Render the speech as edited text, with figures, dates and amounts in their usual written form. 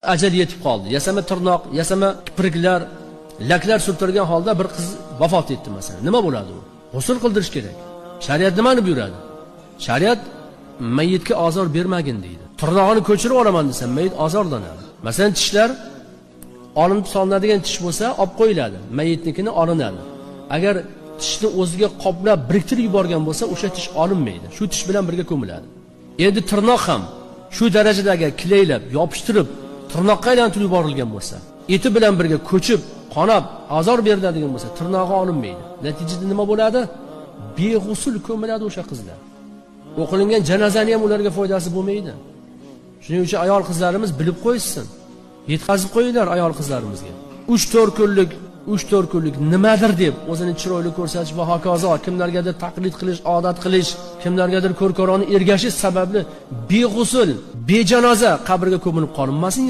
ajal yetib qoldi. Yasama tirnoq, yasama kipriklar, laklar surtirgan holda bir qiz vafot etdi masalan. Nima bo'ladi u? G'usl qildirish kerak. Shariat nimani buyuradi? Shariat mayitga azor bermagin deydi. Tirnog'ini ko'chirib olaman desa, mayit azorlanadi. Masalan, tishlar olinib solinadigan tish bo'lsa, olib qo'yiladi. Mayitnikini olinadi. Agar tishni o'ziga qoplab biriktirib yuborgan bo'lsa, o'sha tish olinmaydi. Shu tish bilan birga ko'miladi. Endi tirnoq ham shu darajadagi kilaylab, yopishtirib, tirnoqqa aylantirib yuborilgan bo'lsa, eti bilan birga ko'chib, qonab, azor beriladigan bo'lsa, tirnog'i olinmaydi. Natijada nima bo'ladi? Beg'usul ko'miladi o'sha qizlar. O'qilingan janozani ham ularga foydasi bo'lmaydi. Shuning uchun ayol qizlarimiz bilib qo'ysin. Yetkazib qo'yinglar ayol qizlarimizga. 3-4 kunlik nimadir deb o'zini chiroyli ko'rsatish va hokazo, kimlargadir taqlid qilish, odat qilish, kimlargadir ko'rkorona ergashish sababli beg'usul, bejanoza qabrga ko'milib qolinmasin.